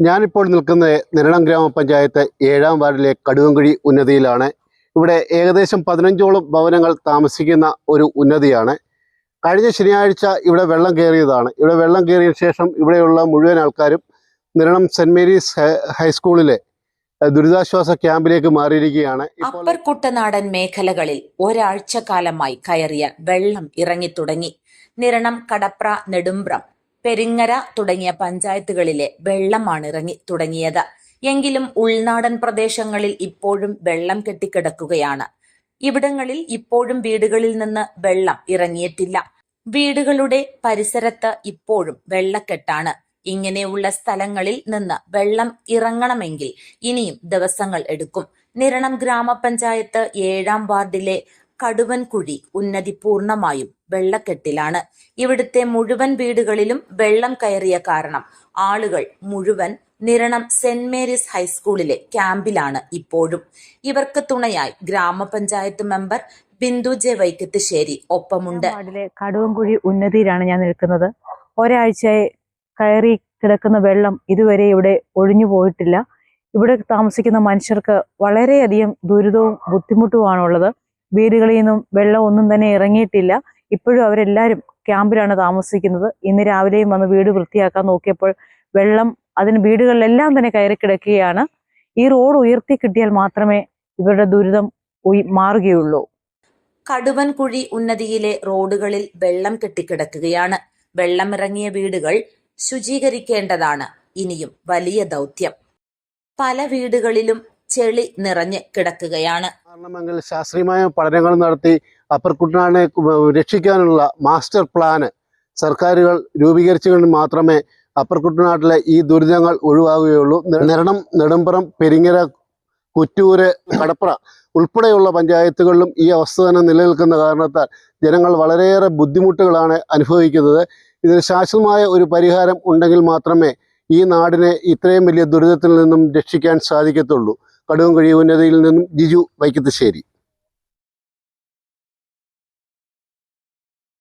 ഞാനിപ്പോൾ നിൽക്കുന്നത് നിരണം ഗ്രാമപഞ്ചായത്ത് 7-ാം വാർഡിലെ കടുവൻകുഴി ഉന്നതിയിലാണ്. ഇവിടെ ഏകദേശം 15ഓളം ഭവനങ്ങൾ താമസിക്കുന്ന ഒരു ഉന്നതിയാണ്. കഴിഞ്ഞ ശനിയാഴ്ച ഇവിടെ വെള്ളം കയറിയതാണ്. ഇവിടെ വെള്ളം കയറിയ ശേഷം ഇവിടെയുള്ള മുഴുവൻ ആൾക്കാരും നിരണം സെന്റ് മേരീസ് ഹൈസ്കൂളിലെ ദുരിതാശ്വാസ ക്യാമ്പിലേക്ക് മാറിയിരിക്കുകയാണ്. അപ്പർ കുട്ടനാടൻ മേഖലകളിൽ ഒരാഴ്ച കാലമായി കയറിയ വെള്ളം ഇറങ്ങിത്തുടങ്ങി. നിരണം, കടപ്ര, നെടുമ്പ്രം, പെരിങ്ങര തുടങ്ങിയ പഞ്ചായത്തുകളിലെ വെള്ളമാണ് ഇറങ്ങി തുടങ്ങിയത്. എങ്കിലും ഉൾനാടൻ പ്രദേശങ്ങളിൽ ഇപ്പോഴും വെള്ളം കെട്ടിക്കിടക്കുകയാണ്. ഇവിടങ്ങളിൽ ഇപ്പോഴും വീടുകളിൽ നിന്ന് വെള്ളം ഇറങ്ങിയിട്ടില്ല. വീടുകളുടെ പരിസരത്ത് ഇപ്പോഴും വെള്ളക്കെട്ടാണ്. ഇങ്ങനെയുള്ള സ്ഥലങ്ങളിൽ നിന്ന് വെള്ളം ഇറങ്ങണമെങ്കിൽ ഇനിയും ദിവസങ്ങൾ എടുക്കും. നിരണം ഗ്രാമപഞ്ചായത്ത് 7-ാം വാർഡിലെ കടുവൻകുഴി ഉന്നതി പൂർണ്ണമായും വെള്ളക്കെട്ടിലാണ്. ഇവിടുത്തെ മുഴുവൻ വീടുകളിലും വെള്ളം കയറിയ കാരണം ആളുകൾ മുഴുവൻ നിരണം സെന്റ് മേരീസ് ഹൈസ്കൂളിലെ ക്യാമ്പിലാണ് ഇപ്പോഴും. ഇവർക്ക് തുണയായി ഗ്രാമപഞ്ചായത്ത് മെമ്പർ ബിന്ദു ജെ വൈക്കത്തുശ്ശേരി ഒപ്പമുണ്ട്. വാർഡിലെ കടുവൻകുഴി ഉന്നതിയിലാണ് ഞാൻ നിൽക്കുന്നത്. ഒരാഴ്ചയായി കയറി കിടക്കുന്ന വെള്ളം ഇതുവരെ ഇവിടെ ഒഴിഞ്ഞു പോയിട്ടില്ല. ഇവിടെ താമസിക്കുന്ന മനുഷ്യർക്ക് വളരെയധികം ദുരിതവും ബുദ്ധിമുട്ടുമാണുള്ളത്. വീടുകളിൽ നിന്നും വെള്ളം ഒന്നും തന്നെ ഇറങ്ങിയിട്ടില്ല. ഇപ്പോഴും അവരെല്ലാവരും ക്യാമ്പിലാണ് താമസിക്കുന്നത്. ഇന്ന് രാവിലെയും വന്ന് വീട് വൃത്തിയാക്കാൻ നോക്കിയപ്പോൾ വെള്ളം വീടുകളിലെല്ലാം തന്നെ കയറി കിടക്കുകയാണ്. ഈ റോഡ് ഉയർത്തി കിട്ടിയാൽ മാത്രമേ ഇവരുടെ ദുരിതം മാറുകയുള്ളൂ. കടുവൻകുഴി ഉന്നതിയിലെ റോഡുകളിൽ വെള്ളം കെട്ടിക്കിടക്കുകയാണ്. വെള്ളമിറങ്ങിയ വീടുകൾ ശുചീകരിക്കേണ്ടതാണ് ഇനിയും വലിയ ദൗത്യം. പല വീടുകളിലും ചെളി നിറഞ്ഞ് കിടക്കുകയാണ്. കാരണമെങ്കിൽ ശാസ്ത്രീയമായ പഠനങ്ങൾ നടത്തി അപ്പർ കുട്ടനാടിനെ രക്ഷിക്കാനുള്ള മാസ്റ്റർ പ്ലാന് സർക്കാരുകൾ രൂപീകരിച്ചുകൊണ്ട് മാത്രമേ അപ്പർ കുട്ടനാട്ടിലെ ഈ ദുരിതങ്ങൾ ഒഴിവാകുകയുള്ളൂ. നിരണം, നെടുമ്പ്രം, പെരിങ്ങര, കുറ്റൂര്, കടപ്ര ഉൾപ്പെടെയുള്ള പഞ്ചായത്തുകളിലും ഈ അവസ്ഥ തന്നെ നിലനിൽക്കുന്ന കാരണത്താൽ ജനങ്ങൾ വളരെയേറെ ബുദ്ധിമുട്ടുകളാണ് അനുഭവിക്കുന്നത്. ഇതിന് ശാശ്വതമായ ഒരു പരിഹാരം ഉണ്ടെങ്കിൽ മാത്രമേ ഈ നാടിനെ ഇത്രയും വലിയ ദുരിതത്തിൽ നിന്നും രക്ഷിക്കാൻ സാധിക്കത്തുള്ളൂ. കടുവൻകുഴി ഉന്നതിയിൽ നിന്നും ജിജു വൈക്കത്തുശ്ശേരി.